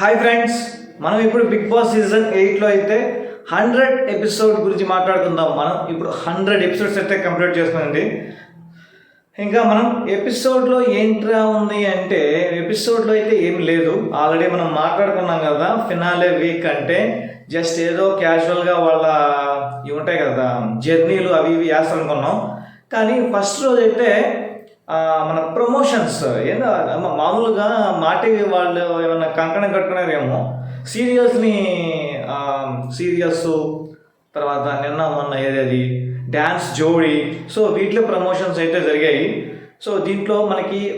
Hi friends, మనం ఇప్పుడు big boss season 8లో అయితే 100 ఎపిసోడ్ గురించి మాట్లాడుకుందాం. మనం ఇప్పుడు 100 ఎపిసోడ్స్ అయితే కంప్లీట్ చేస్తున్నామండి. ఇంకా మనం ఎపిసోడ్లో ఏంట్రా ఉంది అంటే, ఎపిసోడ్లో అయితే ఏం లేదు. ఆల్రెడీ మనం మాట్లాడుకున్నాం కదా, ఫినాలే వీక్ అంటే జస్ట్ ఏదో క్యాజువల్గా వాళ్ళ ఇవి ఉంటాయి కదా జర్నీలు అవి ఇవి వేస్తారనుకున్నాం. కానీ ఫస్ట్ రోజు అయితే మన ప్రమోషన్స్ ఏదో మామూలుగా మాటివి వాళ్ళు ఏమన్నా కంకణం కట్టుకున్నారేమో సీరియల్స్ని, సీరియల్స్ తర్వాత నిన్న మొన్న ఏదేది డ్యాన్స్ జోడీ, సో వీటిలో ప్రమోషన్స్ అయితే జరిగాయి. సో దీంట్లో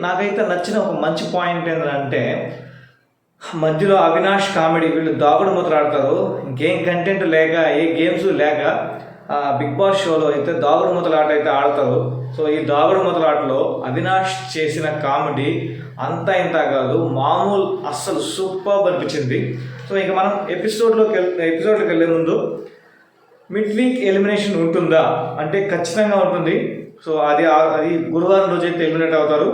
నాకైతే నచ్చిన ఒక మంచి పాయింట్ ఏంటంటే, మధ్యలో అవినాష్ కామెడీ, వీళ్ళు దాగుడు మూతలు ఆడతారు. ఇంకేం కంటెంట్ లేక ఏ గేమ్స్ లేక బిగ్ బాస్ షోలో అయితే దాగుడు మూతల ఆట అయితే ఆడతారు. సో ఈ దాగుడు మూతల ఆటలో అవినాష్ చేసిన కామెడీ అంతా ఇంత కాదు, మామూలు అస్సలు సూపర్ అనిపించింది. సో ఇంకా మనం ఎపిసోడ్లోకి వెళ్ళే ముందు మిడ్ వీక్ ఎలిమినేషన్ ఉంటుందా అంటే ఖచ్చితంగా ఉంటుంది. సో అది గురువారం రోజు అయితే ఎలిమినేట్ అవుతారు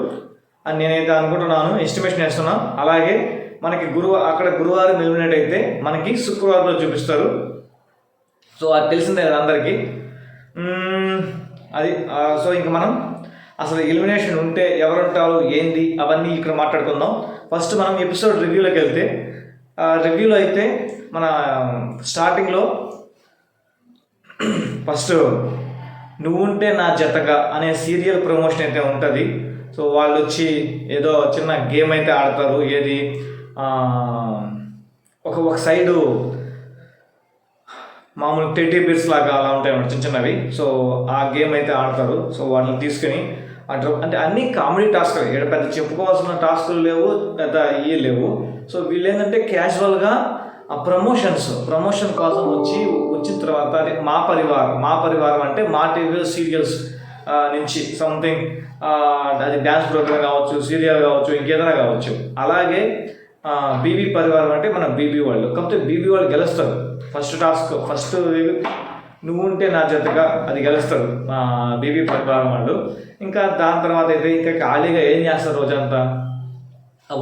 అని నేనైతే అనుకుంటున్నాను, ఎస్టిమేషన్ వేస్తున్నాను. అలాగే మనకి అక్కడ గురువారం ఎలిమినేట్ అయితే మనకి శుక్రవారం రోజు చూపిస్తారు. సో అది తెలిసిందే కదా అందరికీ. సో ఇంకా మనం అసలు ఎలిమినేషన్ ఉంటే ఎవరుంటారు ఏంది అవన్నీ ఇక్కడ మాట్లాడుకుందాం. ఫస్ట్ మనం ఎపిసోడ్ రివ్యూలోకి వెళ్తే, రివ్యూలో అయితే మన స్టార్టింగ్లో ఫస్ట్ నువ్వుంటే నా జతగా అనే సీరియల్ ప్రమోషన్ అయితే ఉంటుంది. సో వాళ్ళు వచ్చి ఏదో చిన్న గేమ్ అయితే ఆడతారు. ఏది ఒక సైడు మామూలు టెడ్డీ బీర్స్ లాగా అలా ఉంటాయి అన్నమాట, చిన్న చిన్నవి. సో ఆ గేమ్ అయితే ఆడతారు. సో వాళ్ళని తీసుకుని అంటే అన్ని కామెడీ టాస్క్లు, ఇక్కడ పెద్ద చెప్పుకోవాల్సిన టాస్కులు లేవు, పెద్ద ఇవి లేవు. సో వీళ్ళు ఏంటంటే క్యాజువల్గా ఆ ప్రమోషన్ కోసం వచ్చిన తర్వాత అది మా పరివారం అంటే మా టీవీ సీరియల్స్ నుంచి సంథింగ్, అది డ్యాన్స్ ప్రోగ్రామ్ కావచ్చు, సీరియల్ కావచ్చు, ఇంకేదైనా కావచ్చు. అలాగే బీబీ పరివారం అంటే మన బీబీ వాళ్ళు. కాకపోతే బీబీ వాళ్ళు గెలుస్తారు. ఫస్ట్ నువ్వు ఉంటే నా జతగా అది గెలుస్తారు బీబీ పరివారం వాళ్ళు. ఇంకా దాని తర్వాత అయితే ఇంకా ఖాళీగా ఏం చేస్తారు రోజంతా,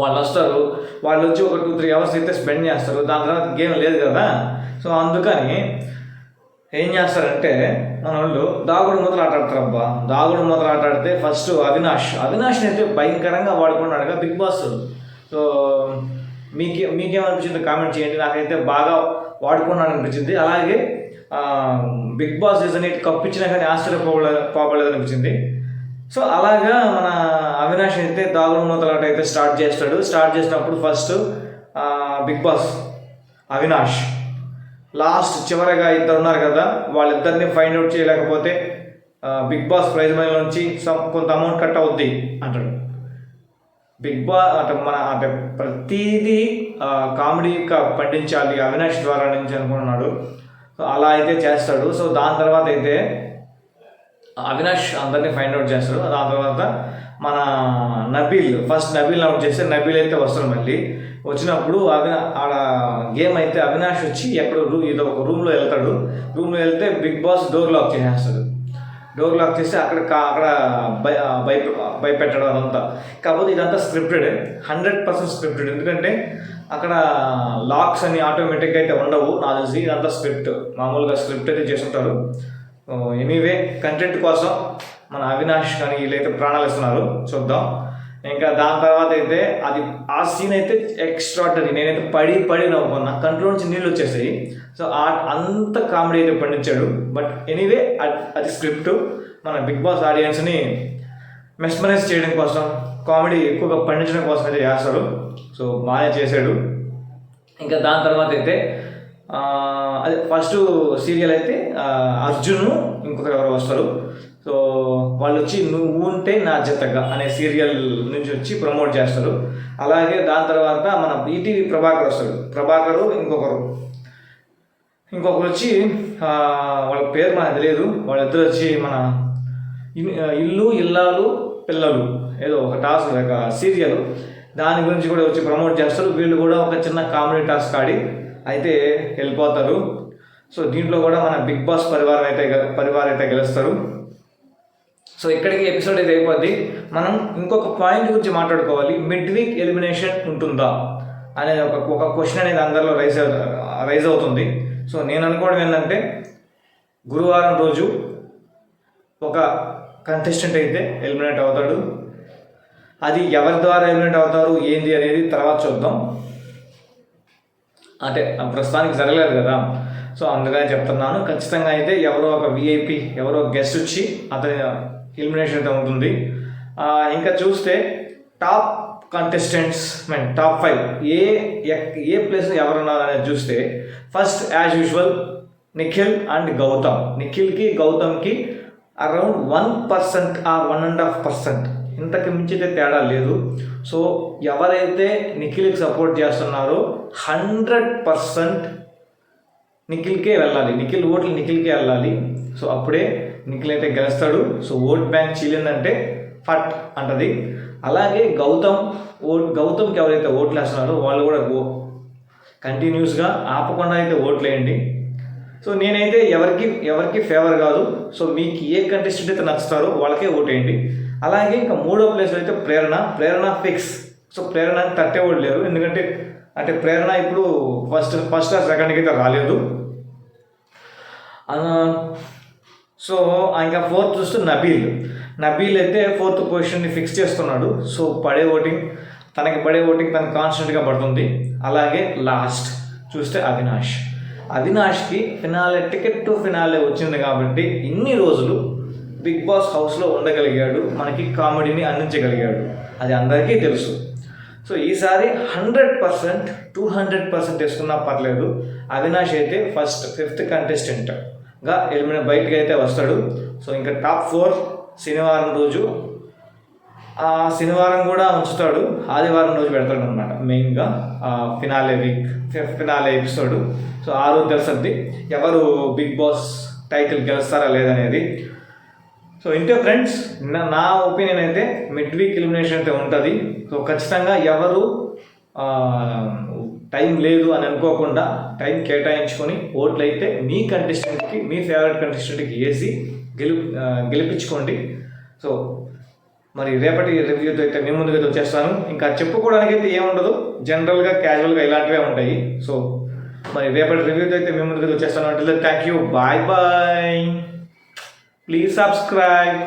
వాళ్ళు వస్తారు, వాళ్ళు వచ్చి ఒక 2-3 అవర్స్ అయితే స్పెండ్ చేస్తారు. దాని తర్వాత గేమ్ లేదు కదా. సో అందుకని ఏం చేస్తారంటే మన వాళ్ళు దాగుడు మూతలు ఆటాడతారు. దాగుడు మూతలు ఆటాడితే ఫస్ట్ అవినాష్ని అయితే భయంకరంగా వాడుకున్నాడుగా బిగ్ బాస్. సో మీకేమనిపించింది కామెంట్ చేయండి. నాకైతే బాగా వాడుకున్నాను అనిపించింది. అలాగే బిగ్ బాస్ సీజన్ 8 కప్పించినా కానీ ఆశ్చర్యపోలేదు అనిపించింది. సో అలాగా మన అవినాష్ అయితే దాగుడు మూతలాట అయితే స్టార్ట్ చేసినప్పుడు first Bigg Boss Avinash last చివరగా ఇద్దరు ఉన్నారు కదా, వాళ్ళిద్దరిని ఫైండ్ అవుట్ చేయలేకపోతే బిగ్ బాస్ ప్రైజ్ మనీ నుంచి కొంత అమౌంట్ కట్ అవుద్ది అంటాడు. బిగ్ బాస్ అంటే ప్రతిదీ కామెడీ పండించాలి అవినాష్ ద్వారా నుంచి అనుకుంటున్నాడు. సో అలా అయితే చేస్తాడు. సో దాని తర్వాత అయితే అవినాష్ అందరినీ ఫైండ్ అవుట్ చేస్తాడు. దాని తర్వాత మన నబీల్ అవుట్ చేస్తే నబీల్ అయితే వస్తాడు. మళ్ళీ వచ్చినప్పుడు ఆడ గేమ్ అయితే అవినాష్ వచ్చి ఏదో ఒక రూమ్లో వెళ్తాడు. రూమ్లో వెళ్తే బిగ్ బాస్ డోర్ లాక్ చేస్తే అక్కడ భయపెట్టడం అదంతా. కాకపోతే ఇదంతా స్క్రిప్టెడ్, 100% స్క్రిప్టెడ్. ఎందుకంటే అక్కడ లాక్స్ అని ఆటోమేటిక్గా అయితే ఉండవు నాకు తెలిసి. ఇదంతా మామూలుగా స్క్రిప్ట్ అయితే చేస్తుంటారు. ఎనీవే కంటెంట్ కోసం మన అవినాష్ కానీ వీళ్ళైతే ప్రాణాలు ఇస్తున్నారు, చూద్దాం. ఇంకా దాని తర్వాత అయితే ఆ సీన్ అయితే ఎక్స్ట్రాడనరీ. నేనైతే పడి నవ్వుకున్నా, కంట్రోల్ నుంచి నీళ్ళు వచ్చేసాయి. సో అంత కామెడీ అయితే పండించాడు. బట్ ఎనీవే అది స్క్రిప్ట్. మన బిగ్ బాస్ ఆడియన్స్ని మెస్మరైజ్ చేయడం కోసం, కామెడీ ఎక్కువగా పండించడం కోసం అయితే చేస్తాడు. సో బాగా చేశాడు. ఇంకా దాని తర్వాత అయితే అదే ఫస్ట్ సీరియల్ అయితే అర్జున్ ఇంకొకరు ఎవరు వస్తారు. సో వాళ్ళు వచ్చి నువ్వు ఉంటే నా జతగా అనే సీరియల్ నుంచి వచ్చి ప్రమోట్ చేస్తారు. అలాగే దాని తర్వాత మన ఈటీవీ ప్రభాకర్ వస్తాడు. ప్రభాకరు ఇంకొకరు వచ్చి వాళ్ళ పేరు మనకు తెలియదు. వాళ్ళిద్దరు వచ్చి మన ఇల్లు ఇల్లాలు పిల్లలు ఏదో ఒక టాస్క్, ఒక సీరియల్, దాని గురించి కూడా వచ్చి ప్రమోట్ చేస్తారు. వీళ్ళు కూడా ఒక చిన్న కామెడీ టాస్క్ ఆడి అయితే వెళ్ళిపోతారు. సో దీంట్లో కూడా మన బిగ్ బాస్ పరివారం అయితే గెలుస్తారు. సో ఇక్కడికి ఎపిసోడ్ అయితే అయిపోద్ది. మనం ఇంకొక పాయింట్ గురించి మాట్లాడుకోవాలి. మిడ్ వీక్ ఎలిమినేషన్ ఉంటుందా అనేది ఒక క్వశ్చన్ అనేది అందరిలో రైజ్ అవుతుంది. సో నేను అనుకోవడం ఏంటంటే గురువారం రోజు ఒక కంటెస్టెంట్ అయితే ఎలిమినేట్ అవుతాడు. అది ఎవరి ద్వారా ఎలిమినేట్ అవుతారు ఏంది అనేది తర్వాత చూద్దాం. అంటే ప్రస్తుతానికి జరగలేదు కదా, సో అందుకనే చెప్తున్నాను. ఖచ్చితంగా అయితే ఎవరో ఒక విఐపి, ఎవరో గెస్ట్ వచ్చి అతని ఎలిమినేషన్ అయితే ఉంటుంది. ఇంకా చూస్తే టాప్ కంటెస్టెంట్స్ టాప్ 5 ఏ ప్లేస్ ఎవరున్నారు అనేది చూస్తే first as usual Nikhil and Gautham. నిఖిల్కి గౌతమ్కి అరౌండ్ 1% ఆ 1.5%, ఇంతకు మించితే తేడా లేదు. సో ఎవరైతే నిఖిల్కి సపోర్ట్ చేస్తున్నారో 100% నిఖిల్కే వెళ్ళాలి, నిఖిల్ ఓట్లు నిఖిల్కే వెళ్ళాలి. సో అప్పుడే నిఖిల్ అయితే గెలుస్తాడు. సో ఓట్ బ్యాంక్ చీలిందంటే ఫట్ అంటది. అలాగే గౌతమ్కి ఎవరైతే ఓట్లు వేస్తున్నారో వాళ్ళు కూడా కంటిన్యూస్గా ఆపకుండా అయితే ఓట్లు వేయండి. సో నేనైతే ఎవరికి ఫేవర్ కాదు. సో మీకు ఏ కంటెస్టెంట్ అయితే నచ్చుతారో వాళ్ళకే ఓటేయండి. అలాగే ఇంకా 3వ ప్లేస్లో అయితే ప్రేరణ ఫిక్స్. సో ప్రేరణని తట్టేవాళ్ళు లేరు, ఎందుకంటే ప్రేరణ ఇప్పుడు ఫస్ట్ సెకండ్కి అయితే రాలేదు. సో ఇంకా 4th చూస్తే నబీల్ అయితే 4th పొజిషన్ని ఫిక్స్ చేస్తున్నాడు. సో తనకి పడే ఓటింగ్ తనకు కాన్స్టెంట్గా పడుతుంది. అలాగే లాస్ట్ చూస్తే అవినాష్కి టికెట్ టు ఫినాలే వచ్చింది కాబట్టి ఇన్ని రోజులు బిగ్ బాస్ హౌస్లో ఉండగలిగాడు, మనకి కామెడీని అందించగలిగాడు, అది అందరికీ తెలుసు. సో ఈసారి 100%, 200% వేసుకున్నా పర్లేదు, అవినాష్ అయితే ఫస్ట్ 5th కంటెస్టెంట్గా బయటకు అయితే వస్తాడు. సో ఇంకా టాప్ 4 శనివారం రోజు, శనివారం కూడా ఉంచుతాడు, ఆదివారం రోజు పెడతాడు అనమాట మెయిన్గా ఫినాలే ఎపిసోడ్. సో ఆ రోజు తెలుస్తుంది ఎవరు బిగ్ బాస్ టైటిల్ గెలుస్తారా లేదనేది. సో ఇంతే ఫ్రెండ్స్, నా ఒపీనియన్ అయితే మిడ్ వీక్ ఎలిమినేషన్ అయితే ఉంటుంది. సో ఖచ్చితంగా ఎవరు టైం లేదు అని అనుకోకుండా టైం కేటాయించుకొని ఓట్లు అయితే మీ కంటెస్టెంట్కి, మీ ఫేవరెట్ కంటెస్టెంట్కి వేసి గెలిపించుకోండి. సో మరి రేపటి రివ్యూతో అయితే మీ ముందుగా వచ్చేస్తాను. ఇంకా చెప్పుకోవడానికి అయితే ఏముండదు, జనరల్గా క్యాజువల్గా ఇలాంటివే ఉంటాయి. సో మరి రేపటి రివ్యూతో అయితే మీ ముందుగా వచ్చేస్తాను. అంటే thank you, bye. Please subscribe.